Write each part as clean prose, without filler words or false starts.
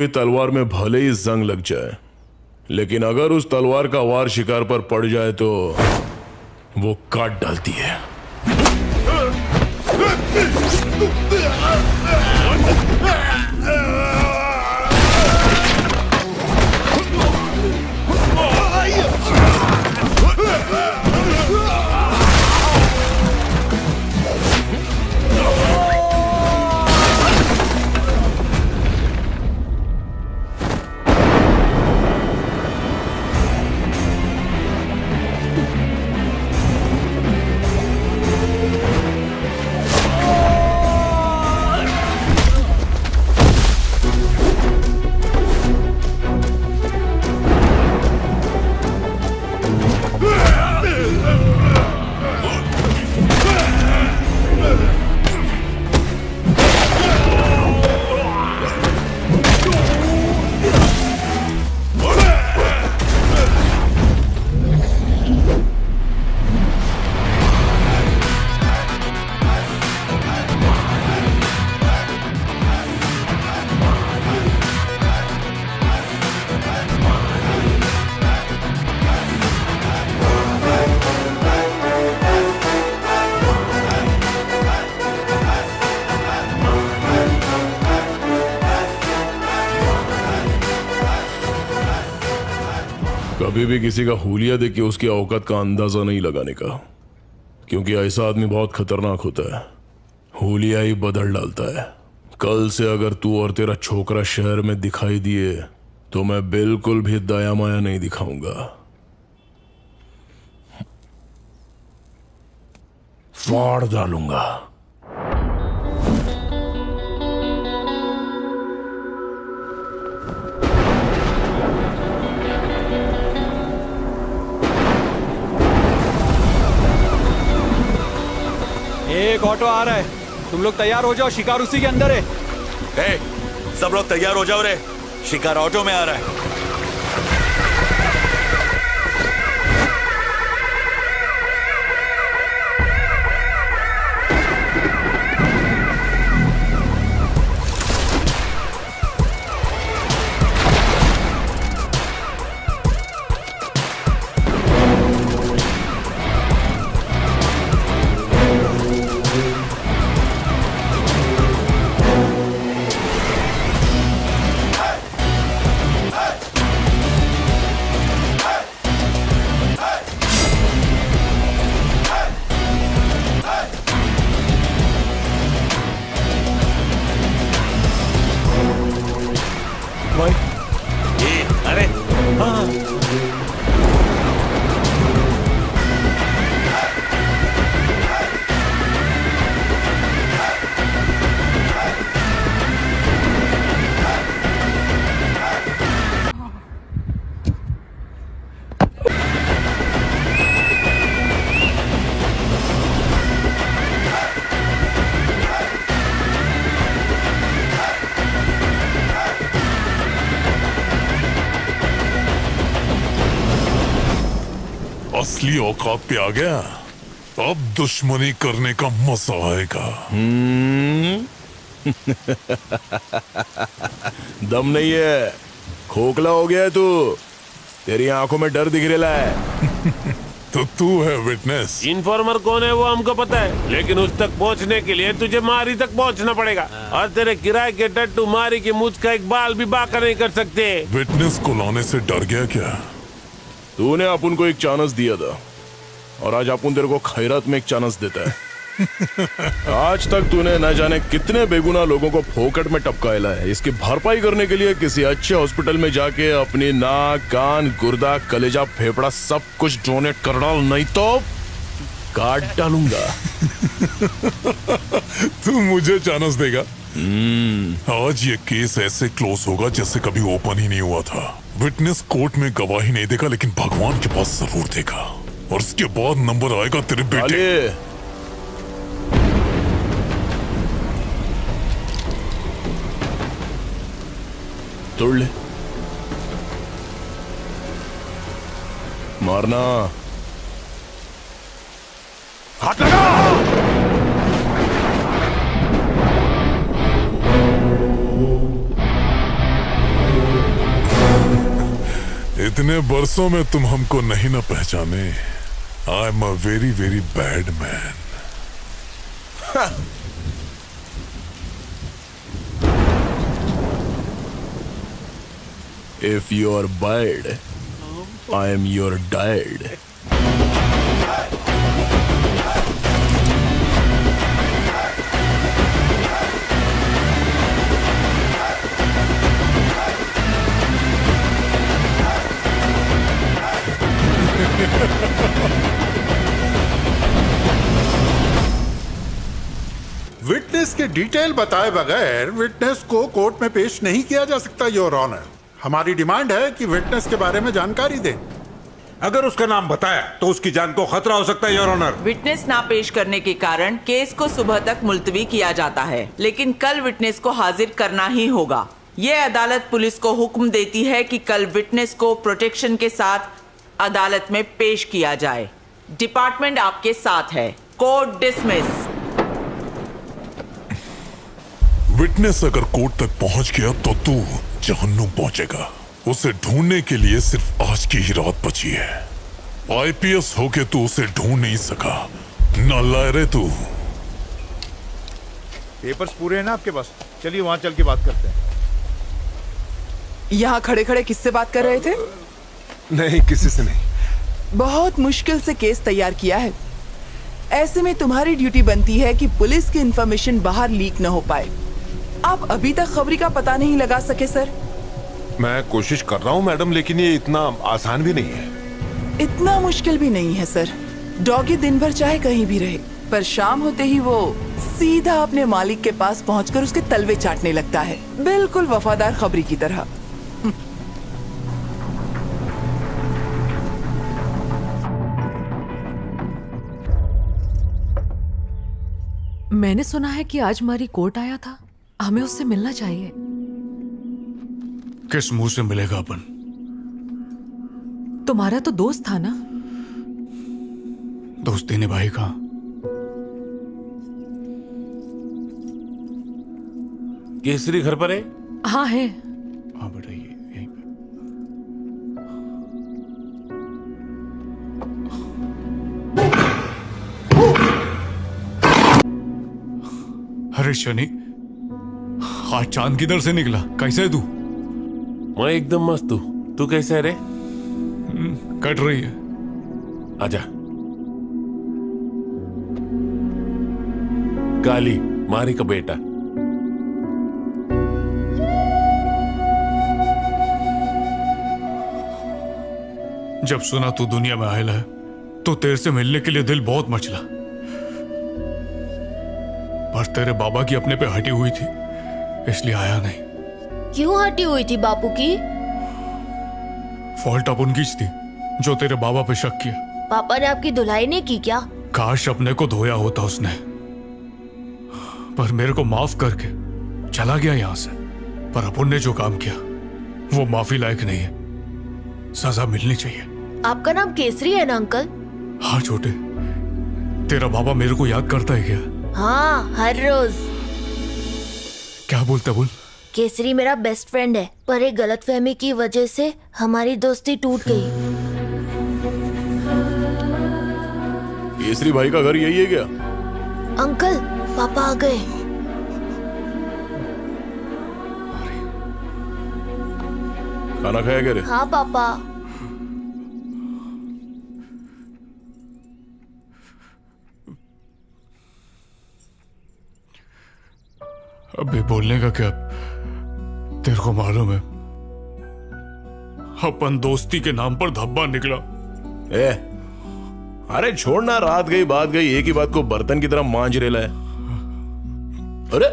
तलवार में भले ही जंग लग जाए, लेकिन अगर उस तलवार का वार शिकार पर पड़ जाए तो वो काट डालती है। कभी भी किसी का हुलिया देख के उसकी औकात का अंदाजा नहीं लगाने का, क्योंकि ऐसा आदमी बहुत खतरनाक होता है। हुलिया ही बदल डालता है। कल से अगर तू और तेरा छोकरा शहर में दिखाई दिए तो मैं बिल्कुल भी दया माया नहीं दिखाऊंगा। फाड़ डालूंगा। एक ऑटो आ रहा है, तुम लोग तैयार हो जाओ, शिकार उसी के अंदर है। सब लोग तैयार हो जाओ रे, शिकार ऑटो में आ रहा है। असली औकात पे आ गया, अब दुश्मनी करने का मजा आएगा। दम नहीं है, खोखला हो गया है तू। तेरी आंखों में डर दिख रहा है। तो तू है विटनेस। इन्फॉर्मर कौन है वो हमको पता है, लेकिन उस तक पहुंचने के लिए तुझे मारी तक पहुंचना पड़ेगा, और तेरे किराए के टट्टू मारी की मुझ का एक बाल भी बाका नहीं कर सकते। विटनेस को लाने से डर गया क्या? तूने अपन को एक चांस दिया था, और आज अपन तेरे को खैरात में एक चांस देता है। आज तक तूने न जाने कितने बेगुनाह लोगों को फोकट में टपकाया है। इसकी भरपाई करने के लिए किसी अच्छे हॉस्पिटल में जाके अपनी नाक, कान, गुर्दा, कलेजा, फेफड़ा सब कुछ डोनेट कर डाल, नहीं तो काट डालूंगा। तू मुझे चांस देगा? आज ये केस ऐसे क्लोज होगा जैसे कभी ओपन ही नहीं हुआ था। विटनेस कोर्ट में गवाही नहीं देगा, लेकिन भगवान के पास जरूर देगा, और उसके बाद नंबर आएगा तेरे बेटे। तोड़ ले, मारना। हाथ लगा। इतने बरसों में तुम हमको नहीं ना पहचाने। I am a very very bad man. If you're bad, I am your dad. Witness के डिटेल बताए बगैर विटनेस को कोर्ट में पेश नहीं किया जा सकता योर ऑनर। हमारी डिमांड है कि विटनेस के बारे में जानकारी दें। अगर उसका नाम बताया तो उसकी जान को खतरा हो सकता है योर ऑनर। विटनेस ना पेश करने के कारण केस को सुबह तक मुलतवी किया जाता है, लेकिन कल विटनेस को हाजिर करना ही होगा। ये अदालत पुलिस को हुक्म देती है कि कल विटनेस को प्रोटेक्शन के साथ अदालत में पेश किया जाए। डिपार्टमेंट आपके साथ है। Court dismiss. विटनेस अगर कोर्ट तक पहुंच गया तो तू जहन्नुम पहुंचेगा। उसे ढूंढने के लिए सिर्फ आज की ही रात बची है। आईपीएस होके तू उसे ढूंढ नहीं सका। नालायक तू। पेपर्स पूरे हैं ना आपके पास? चलिए वहां चल के बात करते हैं। यहाँ खड़े खड़े किससे बात कर रहे थे? नहीं, किसी से नहीं। बहुत मुश्किल से केस तैयार किया है। ऐसे में तुम्हारी ड्यूटी बनती है कि पुलिस की इंफॉर्मेशन बाहर लीक न हो पाए। आप अभी तक खबरी का पता नहीं लगा सके सर? मैं कोशिश कर रहा हूँ मैडम, लेकिन ये इतना आसान भी नहीं है। इतना मुश्किल भी नहीं है सर। डॉगी दिन भर चाहे कहीं भी रहे, पर शाम होते ही वो सीधा अपने मालिक के पास पहुंचकर उसके तलवे चाटने लगता है, बिल्कुल वफादार खबरी की तरह। मैंने सुना है कि आज हमारी कोर्ट आया था। हमें उससे मिलना चाहिए। किस मुंह से मिलेगा अपन? तुम्हारा तो दोस्त था ना? दोस्ती निभाई कहाँ? केसरी घर पर है? हाँ है। हाँ बेटा, ये यहीं पे। अरे शनि, आज चांद किधर से निकला? कैसे है तू? मैं एकदम मस्त हूँ। तू कैसे है रे? कट रही है। आजा। काली मारी का बेटा। जब सुना तू दुनिया में आयल है तो तेरे से मिलने के लिए दिल बहुत मचला, पर तेरे बाबा की अपने पे हटी हुई थी, इसलिए आया नहीं। क्यों हटी हुई थी बापू की? फॉल्ट अपन की थी जो तेरे बाबा पे शक किया। पापा ने आपकी धुलाई नहीं की क्या? काश अपने को धोया होता उसने, पर मेरे को माफ करके चला गया यहां से। पर अपन ने जो काम किया वो माफी लायक नहीं है, सजा मिलनी चाहिए। आपका नाम केसरी है ना अंकल? हाँ छोटे, तेरा बाबा मेरे को याद करता है क्या? हाँ, हर रोज। क्या बोलता बोल? केसरी मेरा बेस्ट फ्रेंड है, पर एक गलतफहमी की वजह से हमारी दोस्ती टूट गई। केसरी भाई का घर यही है क्या? अंकल, पापा आ गए। खाना खाया क्या रे? हाँ पापा। अभी बोलने का क्या? तेरे को मालूम है अपन दोस्ती के नाम पर धब्बा निकला। ए, अरे छोड़ना, रात गई बात गई, एक ही बात को बर्तन की तरह मांझ रेला है। अरे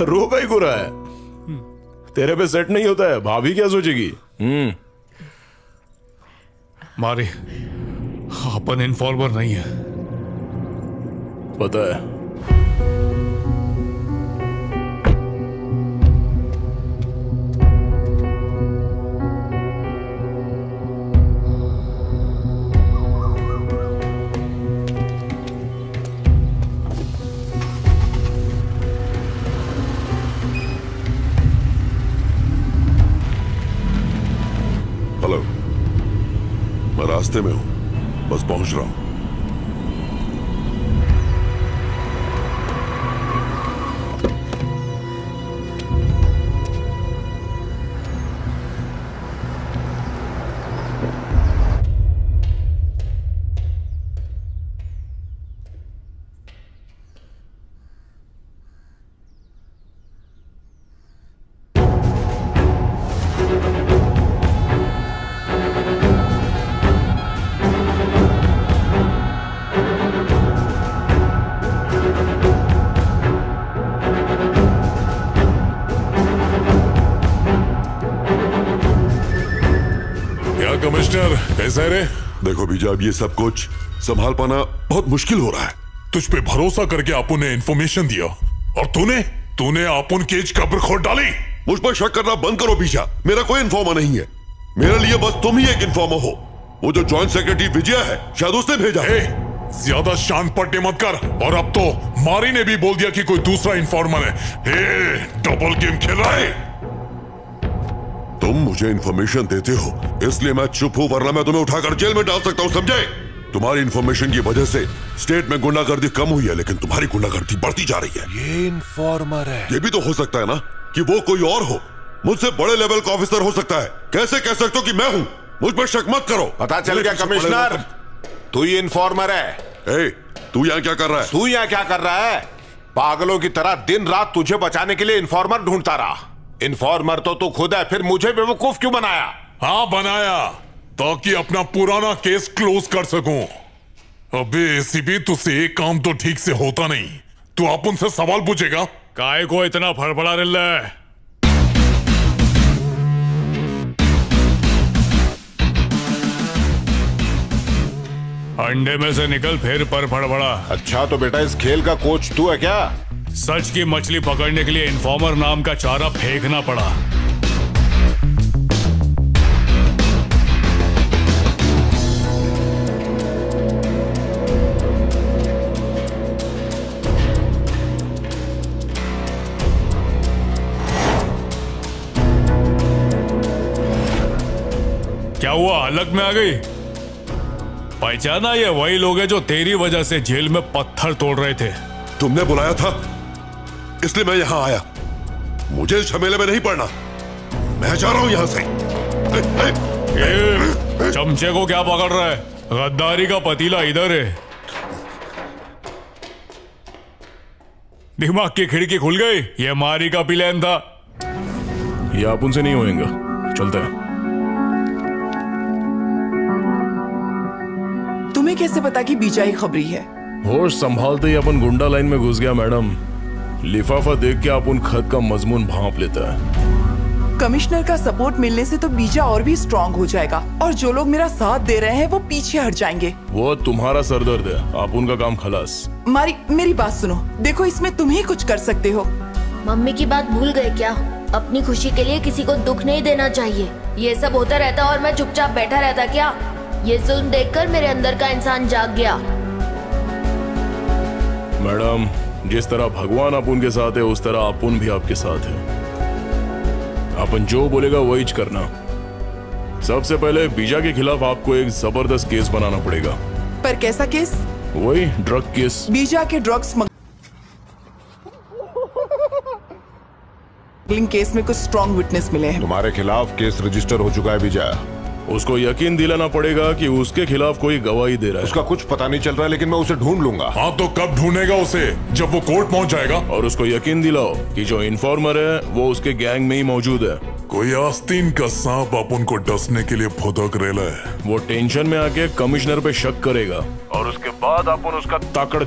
रो का ही को रहा है? तेरे पे सेट नहीं होता है, भाभी क्या सोचेगी? मारी, अपन इन्फॉर्मर नहीं है। पता है। हेलो। रास्ते में हूँ, बस पहुंच रहा हूँ। कमिश्नर कैसा है रे? देखो बीजा, अब ये सब कुछ संभाल पाना बहुत मुश्किल हो रहा है। तुझ पे भरोसा करके आपन ने इन्फॉर्मेशन दिया और तूने आपन केज कब्र खोद डाली। मुझ पर शक करना बंद करो बीजा, मेरा कोई इन्फॉर्मर नहीं है। मेरे लिए बस तुम ही एक इन्फॉर्मर हो। वो जो जॉइंट सेक्रेटरी विजय है, शायद उसने भेजा। ज्यादा शान पट्टे मत कर। और अब तो मारी ने भी बोल दिया कि कोई दूसरा इन्फॉर्मर है। डबल गेम खेल रहा है। तुम मुझे इन्फॉर्मेशन देते हो इसलिए मैं चुप हूं, वरना मैं तुम्हें उठाकर जेल में डाल सकता हूं, समझे? तुम्हारी इन्फॉर्मेशन की वजह से स्टेट में गुंडागर्दी कम हुई है, लेकिन तुम्हारी गुंडागर्दी बढ़ती जा रही है। ये इन्फॉर्मर है। ये भी तो हो सकता है ना कि वो कोई और हो, मुझसे बड़े लेवल का ऑफिसर हो सकता है। कैसे कह सकते हो कि मैं हूं? मुझ पर शक मत करो। पता चल गया कमिश्नर, तू ही इन्फॉर्मर है। तू यहाँ क्या कर रहा है? तू यहाँ क्या कर रहा है? पागलों की तरह दिन रात तुझे बचाने के लिए इन्फॉर्मर ढूंढता रहा। इन्फॉर्मर तो तू खुद है, फिर मुझे बेवकूफ क्यों बनाया? हाँ बनाया, ताकि अपना पुराना केस क्लोज कर सकूं। अबे एसीपी, तुझसे एक काम तो ठीक से होता नहीं। तू आप उनसे सवाल पूछेगा। काय को इतना फड़फड़ा रहा है? अंडे में से निकल फिर पर फड़फड़ा। अच्छा तो बेटा इस खेल का कोच तू है क्या? सच की मछली पकड़ने के लिए इन्फॉर्मर नाम का चारा फेंकना पड़ा। क्या हुआ, हलक में आ गई? पहचाना? ये वही लोग हैं जो तेरी वजह से जेल में पत्थर तोड़ रहे थे। तुमने बुलाया था इसलिए मैं यहां आया। मुझे इस झमेले में नहीं पड़ना, मैं जा रहा हूं यहां से। चमचे को क्या पकड़ रहा है? गद्दारी का पतीला इधर है। दिमाग की खिड़की खुल गई। ये मारी का प्लान था। ये आप उनसे नहीं होएगा, चलते हैं। तुम्हें कैसे पता कि बीजा ही खबरी है? होश संभालते ही अपन गुंडा लाइन में घुस गया मैडम। लिफाफा देख के अपन खत का मजमून भांप लेता है। कमिश्नर का सपोर्ट मिलने से तो बीजा और भी स्ट्रांग हो जाएगा और जो लोग मेरा साथ दे रहे हैं वो पीछे हट जाएंगे। वो तुम्हारा सरदर्द है, आप उनका काम खलास। मेरी बात सुनो, देखो इसमें तुम ही कुछ कर सकते हो। मम्मी की बात भूल गए क्या? अपनी खुशी के लिए किसी को दुख नहीं देना चाहिए। ये सब होता रहता और मैं चुपचाप बैठा रहता क्या? ये जुल्म देखकर मेरे अंदर का इंसान जाग गया। मैडम, जिस तरह भगवान अपन के साथ है उस तरह अपन भी आपके साथ है। अपन जो बोलेगा वही करना। सबसे पहले बीजा के खिलाफ आपको एक जबरदस्त केस बनाना पड़ेगा। पर कैसा केस? वही ड्रग केस। बीजा के ड्रग्स स्मगलिंग केस में कुछ स्ट्रॉन्ग विटनेस मिले हैं। तुम्हारे खिलाफ केस रजिस्टर हो चुका है बीजा। उसको यकीन दिलाना पड़ेगा कि उसके खिलाफ कोई गवाही दे रहा है। उसका कुछ पता नहीं चल रहा है, लेकिन मैं उसे ढूंढ लूंगा। हाँ तो कब ढूंढेगा उसे? जब वो कोर्ट पहुंच जाएगा। और उसको यकीन दिलाओ कि जो इन्फॉर्मर है वो उसके गैंग में ही मौजूद है। कोई आस्तीन का सांप अपन को डसने के लिए फुदक रेला है। वो टेंशन में आके कमिश्नर पे शक करेगा और उसके बाद अपन उसका ताकड़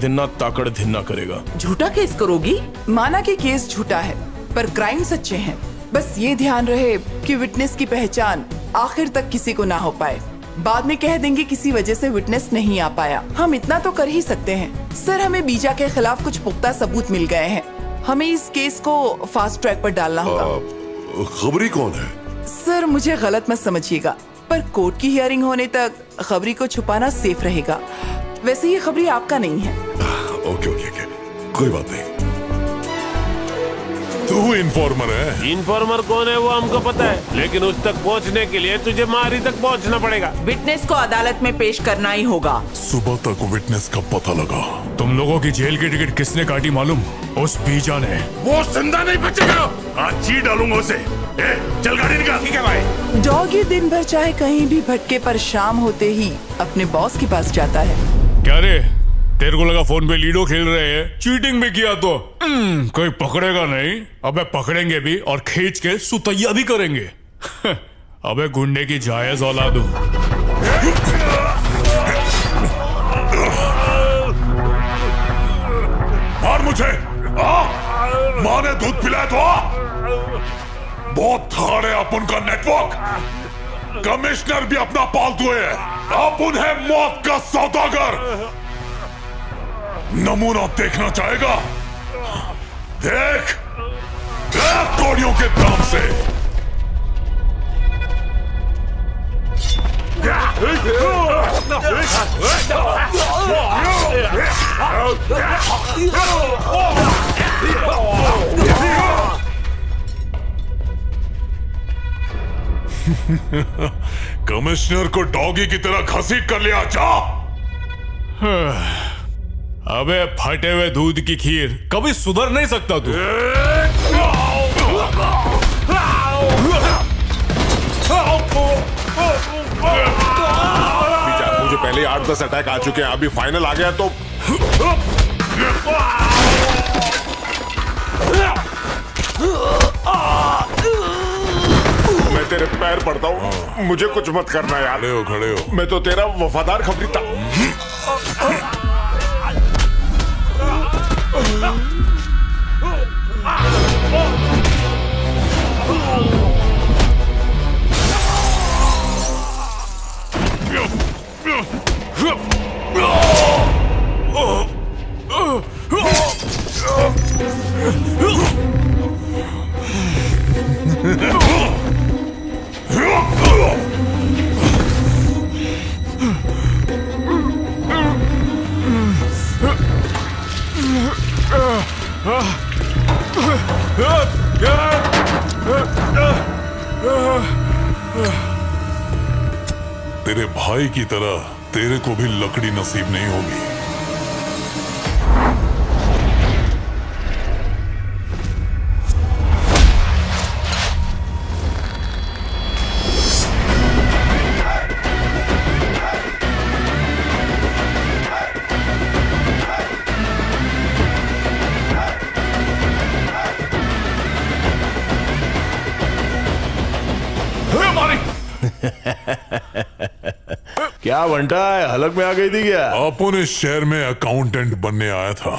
धिन्ना करेगा। झूठा केस करोगी? माना कि केस झूठा है पर क्राइम सच्चे हैं। बस ये ध्यान रहे कि विटनेस की पहचान आखिर तक किसी को ना हो पाए। बाद में कह देंगे किसी वजह से विटनेस नहीं आ पाया। हम इतना तो कर ही सकते हैं। सर, हमें बीजा के खिलाफ कुछ पुख्ता सबूत मिल गए हैं। हमें इस केस को फास्ट ट्रैक पर डालना होगा। खबरी कौन है? सर, मुझे गलत मत समझिएगा, पर कोर्ट की हियरिंग होने तक खबरी को छुपाना सेफ रहेगा। वैसे ये खबरी आपका नहीं है। ओके, कोई बात नहीं। तू इन्फॉर्मर है? इन्फॉर्मर कौन है वो हमको पता है, लेकिन उस तक पहुंचने के लिए तुझे मारी तक पहुंचना पड़ेगा। विटनेस को अदालत में पेश करना ही होगा। सुबह तक विटनेस का पता लगा। तुम लोगों की जेल की टिकट किसने काटी मालूम? उस बीजा ने। वो जिंदा नहीं बचेगा। आज जी डालूंगा उसे। चल गाड़ी निकाल। ठीक है भाई। डॉगी दिन भर चाहे कहीं भी भटके पर शाम होते ही अपने बॉस के पास जाता है। क्या रे, तेरे को लगा फोन पे लीडो खेल रहे हैं? चीटिंग भी किया तो कोई पकड़ेगा नहीं। अबे पकड़ेंगे भी और खींच के सुतैया भी करेंगे। अबे गुंडे की जायज औलाद हूं। मार मुझे। माँ ने दूध पिलाया तो बहुत थाड़ है अपन का नेटवर्क। कमिश्नर भी अपना पालतू है। अपन है मौत का सौदागर। नमूना देखना चाहेगा? देख कौड़ियों के दाम से। कमिश्नर को डॉगी की तरह घसीट कर लिया। जा। अबे फटे हुए दूध की खीर, कभी सुधर नहीं सकता तू। मुझे पहले 8-10 अटैक आ चुके हैं, अभी फाइनल आ गया तो मैं तेरे पैर पड़ता हूँ। मुझे कुछ मत करना यार। खड़े हो। मैं तो तेरा वफादार खबरी था। तेरे भाई की तरह तेरे को भी लकड़ी नसीब नहीं होगी। क्या बनता है, हलक में आ गई थी क्या? अपन इस शहर में अकाउंटेंट बनने आया था,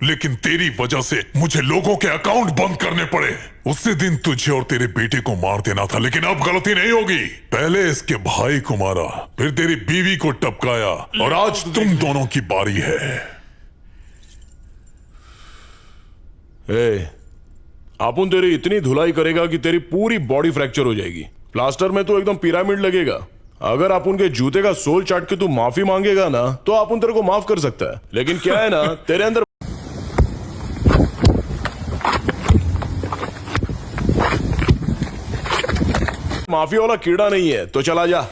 लेकिन तेरी वजह से मुझे लोगों के अकाउंट बंद करने पड़े। उसी दिन तुझे और तेरे बेटे को मार देना था, लेकिन अब गलती नहीं होगी। पहले इसके भाई को मारा, फिर तेरी बीवी को टपकाया, और आज तुम दोनों की बारी है। अपन तेरी इतनी धुलाई करेगा कि तेरी पूरी बॉडी फ्रैक्चर हो जाएगी। प्लास्टर में तो एकदम पिरामिड लगेगा। अगर आप उनके जूते का सोल चाट के तू माफी मांगेगा ना, तो आप उन तेरे को माफ कर सकता है। लेकिन क्या है ना, तेरे अंदर माफी वाला कीड़ा नहीं है, तो चला जा।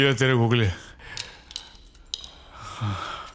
ये तेरे गुगले।